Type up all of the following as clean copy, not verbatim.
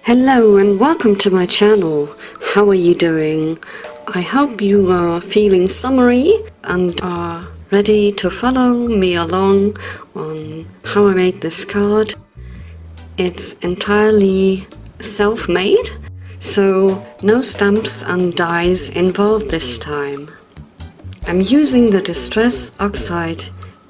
Hello and welcome to my channel. How are you doing? I hope you are feeling summery and are ready to follow me along on how I made this card. It's entirely self-made, so no stamps and dies involved this time. I'm using the Distress Oxide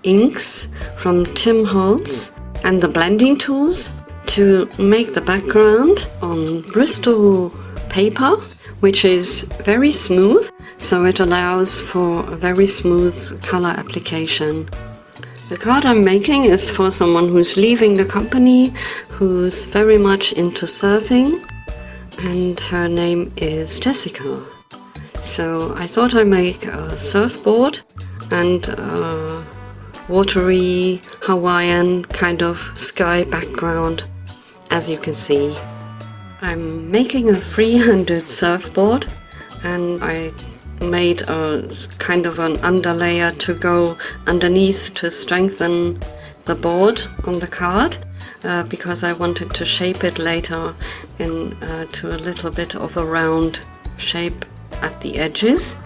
inks from Tim Holtz and the blending tools to make the background on Bristol paper, which is very smooth, so it allows for a very smooth color application. The card I'm making is for someone who's leaving the company, who's very much into surfing, and her name is Jessica. So I thought I'd make a surfboard and a watery Hawaiian kind of sky background. As you can see, I'm making a free-handed surfboard, and I made a kind of an underlayer to go underneath to strengthen the board on the card, because I wanted to shape it later to a little bit of a round shape at the edges.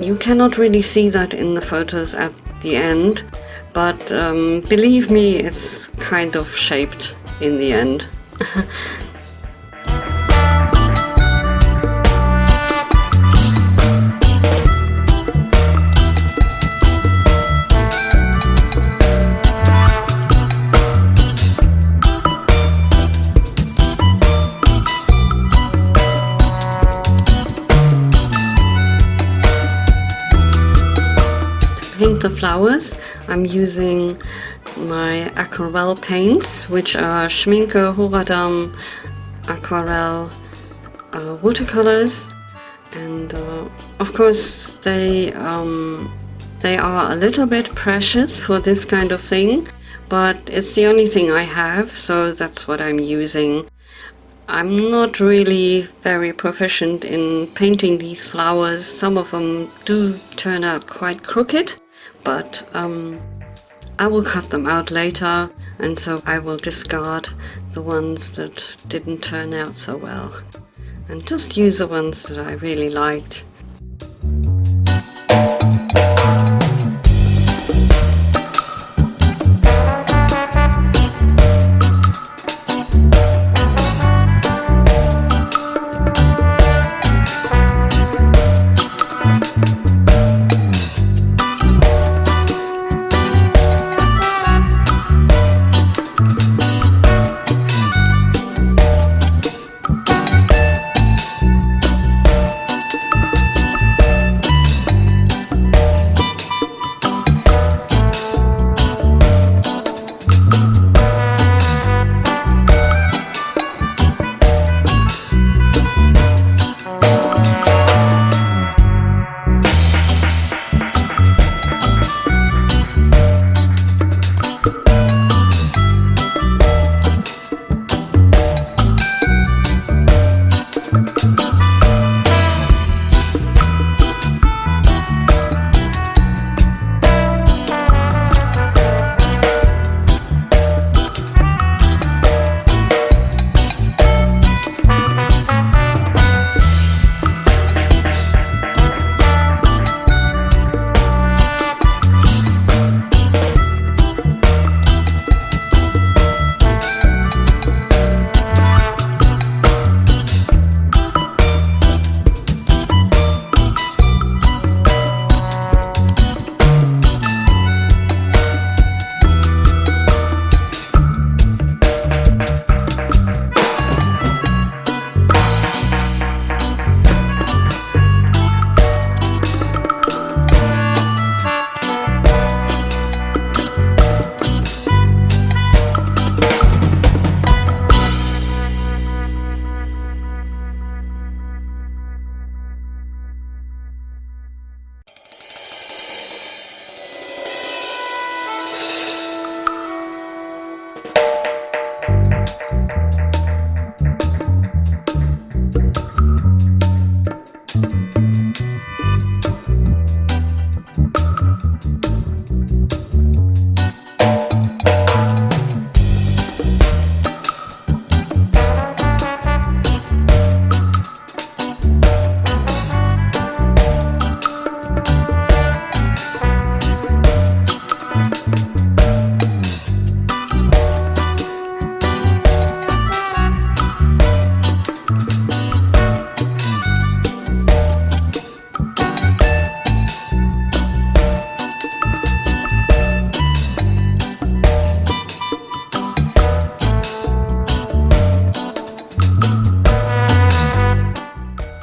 You cannot really see that in the photos at the end, but believe me, it's kind of shaped in the end. To paint the flowers, I'm using my aquarelle paints, which are Schminke, Horadam, aquarelle, watercolors, and of course they are a little bit precious for this kind of thing, but it's the only thing I have, so that's what I'm using. I'm not really very proficient in painting these flowers. Some of them do turn out quite crooked, but I will cut them out later, and so I will discard the ones that didn't turn out so well and just use the ones that I really liked.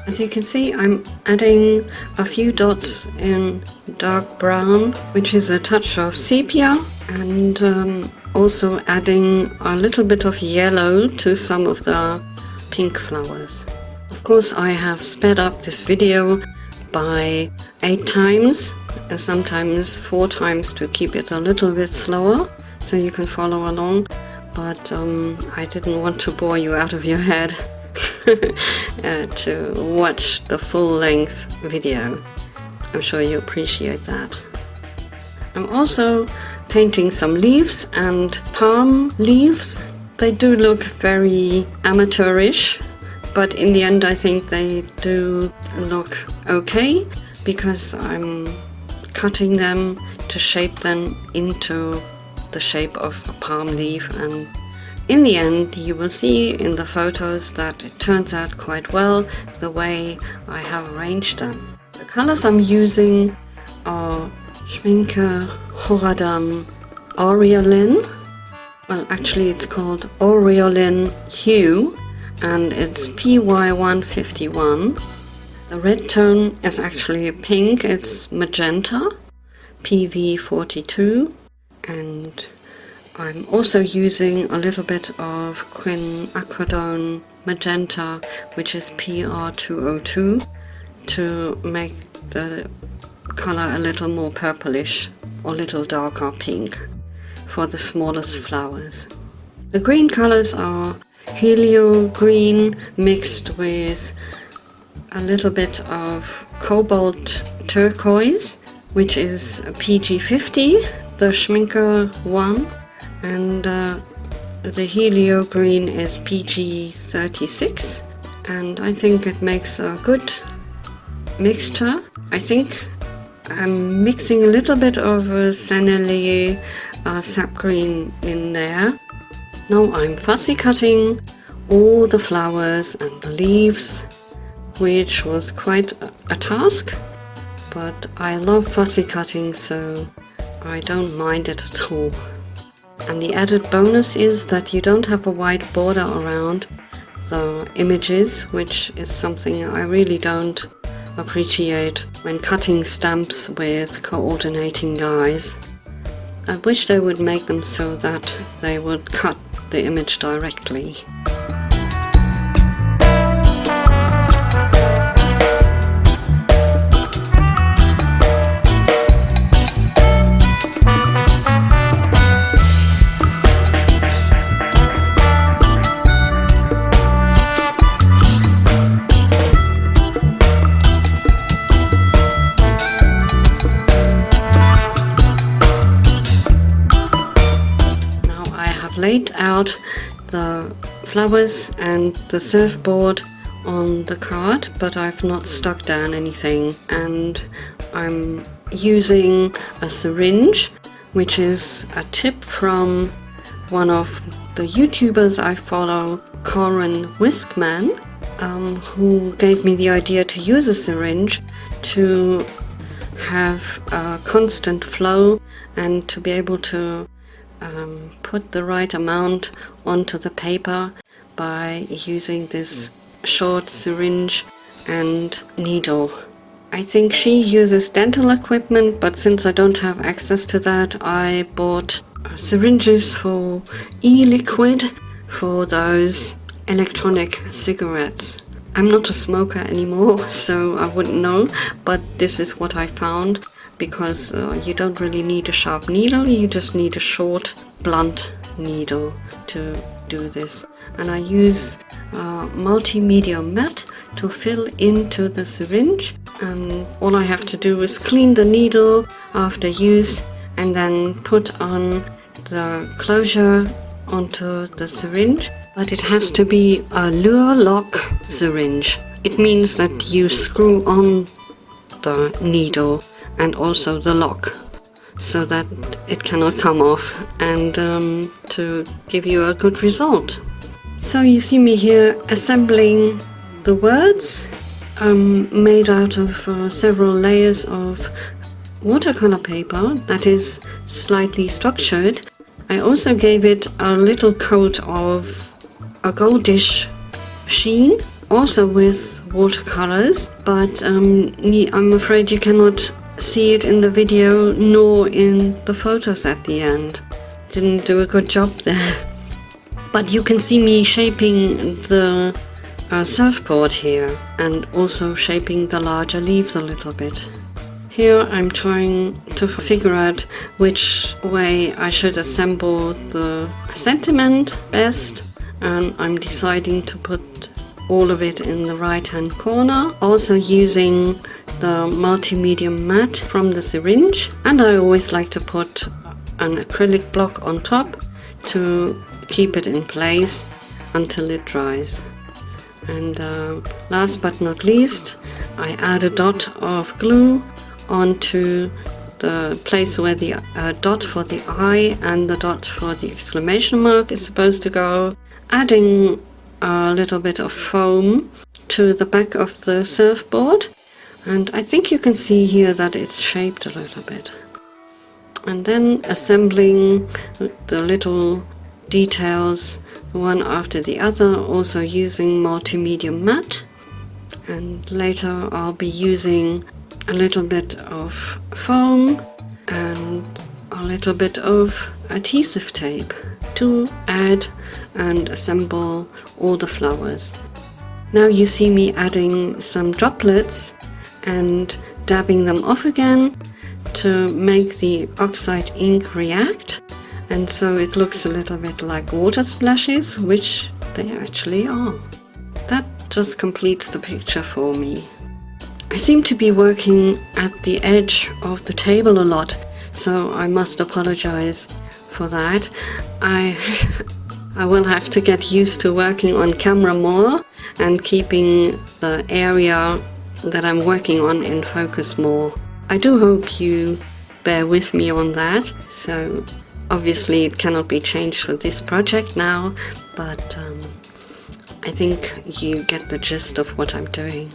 As you can see, I'm adding a few dots in dark brown, which is a touch of sepia, and also adding a little bit of yellow to some of the pink flowers. Of course, I have sped up this video by 8 times, sometimes 4 times to keep it a little bit slower, so you can follow along, but I didn't want to bore you out of your head to watch the full-length video. I'm sure you appreciate that. I'm also painting some leaves and palm leaves. They do look very amateurish, but in the end I think they do look okay because I'm cutting them to shape them into the shape of a palm leaf, and in the end you will see in the photos that it turns out quite well the way I have arranged them. The colors I'm using are Schminke Horadam Aureolin. Well, actually it's called Aureolin Hue, and it's PY151. The red tone is actually pink, it's magenta, PV42, and I'm also using a little bit of quinacridone magenta, which is PR202, to make the color a little more purplish or a little darker pink for the smallest flowers. The green colors are helio green mixed with a little bit of cobalt turquoise, which is PG50, the Schminke one, and the helio green is PG36, and I think it makes a good mixture. I think I'm mixing a little bit of Sennelier sap green in there. Now I'm fussy cutting all the flowers and the leaves, which was quite a task, but I love fussy cutting, so I don't mind it at all. And the added bonus is that you don't have a white border around the images, which is something I really don't appreciate when cutting stamps with coordinating dies. I wish they would make them so that they would cut the image directly. Laid out the flowers and the surfboard on the card, but I've not stuck down anything, and I'm using a syringe, which is a tip from one of the YouTubers I follow, Corin Whiskman, who gave me the idea to use a syringe to have a constant flow and to be able to put the right amount onto the paper by using this short syringe and needle. I think she uses dental equipment, but since I don't have access to that, I bought syringes for e-liquid for those electronic cigarettes. I'm not a smoker anymore, so I wouldn't know, but this is what I found, because you don't really need a sharp needle, you just need a short, blunt needle to do this. And I use multimedia mat to fill into the syringe, and all I have to do is clean the needle after use and then put on the closure onto the syringe. But it has to be a lure lock syringe. It means that you screw on the needle and also the lock so that it cannot come off, and to give you a good result. So you see me here assembling the words made out of several layers of watercolor paper that is slightly structured. I also gave it a little coat of a goldish sheen also with watercolors, but I'm afraid you cannot see it in the video nor in the photos at the end. Didn't do a good job there. But you can see me shaping the surfboard here, and also shaping the larger leaves a little bit. Here I'm trying to figure out which way I should assemble the sentiment best, and I'm deciding to put all of it in the right hand corner, also using the multimedia mat from the syringe, and I always like to put an acrylic block on top to keep it in place until it dries. And last but not least, I add a dot of glue onto the place where the dot for the eye and the dot for the exclamation mark is supposed to go, adding a little bit of foam to the back of the surfboard, and I think you can see here that it's shaped a little bit. And then assembling the little details one after the other, also using multimedia mat, and later I'll be using a little bit of foam and a little bit of adhesive tape to add and assemble all the flowers. Now you see me adding some droplets and dabbing them off again to make the oxide ink react, and so it looks a little bit like water splashes, which they actually are. That just completes the picture for me. I seem to be working at the edge of the table a lot, so I must apologize for that. I will have to get used to working on camera more and keeping the area that I'm working on in focus more. I do hope you bear with me on that. So obviously it cannot be changed for this project now, but I think you get the gist of what I'm doing.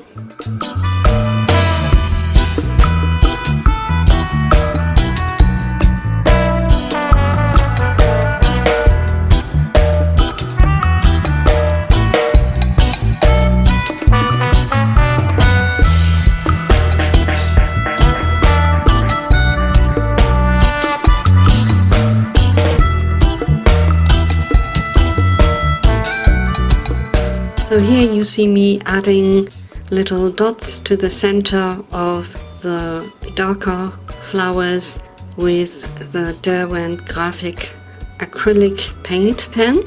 So here you see me adding little dots to the center of the darker flowers with the Derwent Graphic acrylic paint pen,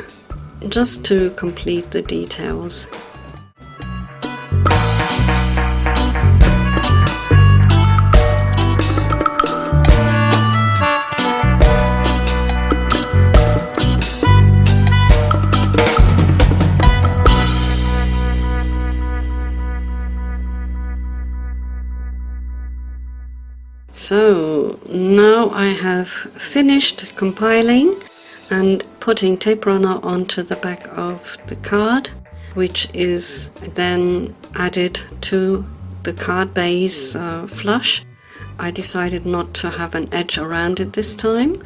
just to complete the details. So now I have finished compiling and putting tape runner onto the back of the card, which is then added to the card base flush. I decided not to have an edge around it this time.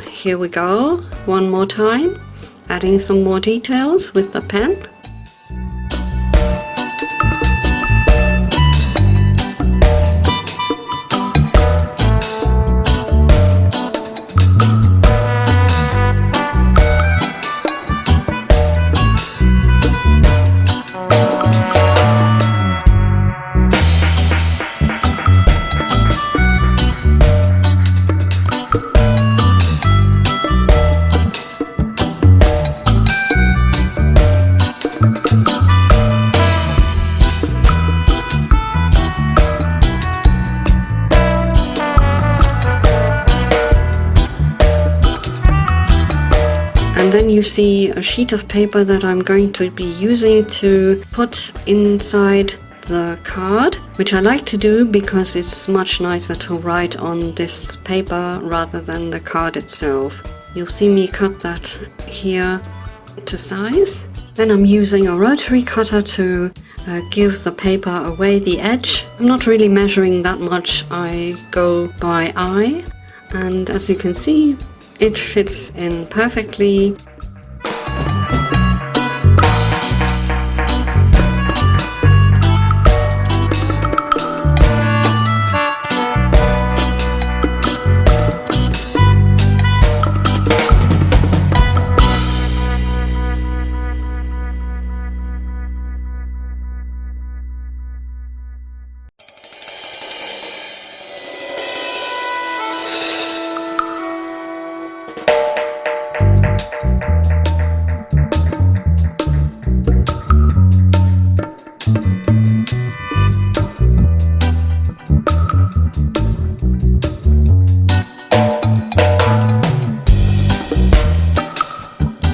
Here we go, one more time, adding some more details with the pen. And then you see a sheet of paper that I'm going to be using to put inside the card, which I like to do because it's much nicer to write on this paper rather than the card itself. You'll see me cut that here to size. Then I'm using a rotary cutter to give the paper away the edge. I'm not really measuring that much, I go by eye, and as you can see, it fits in perfectly.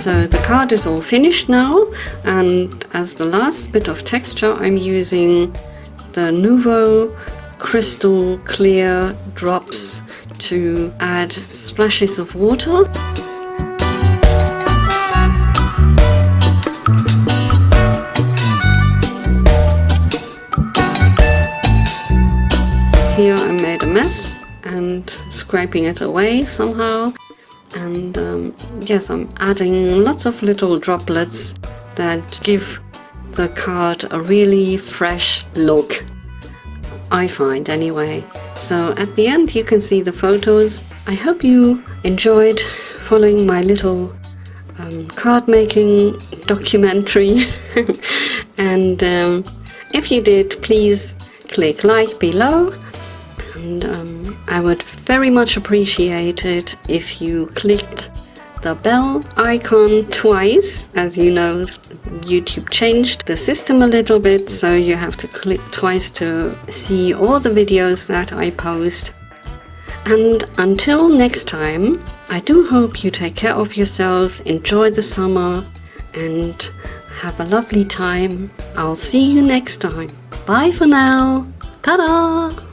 So the card is all finished now, and as the last bit of texture I'm using the Nouveau crystal clear drops to add splashes of water. Here I made a mess and scraping it away somehow. And yes, I'm adding lots of little droplets that give the card a really fresh look, I find anyway. So at the end you can see the photos. I hope you enjoyed following my little card making documentary. And if you did, please click like below. And I would very much appreciate it if you clicked the bell icon twice. As you know, YouTube changed the system a little bit, so you have to click twice to see all the videos that I post. And until next time, I do hope you take care of yourselves, enjoy the summer, and have a lovely time. I'll see you next time. Bye for now. Ta-da!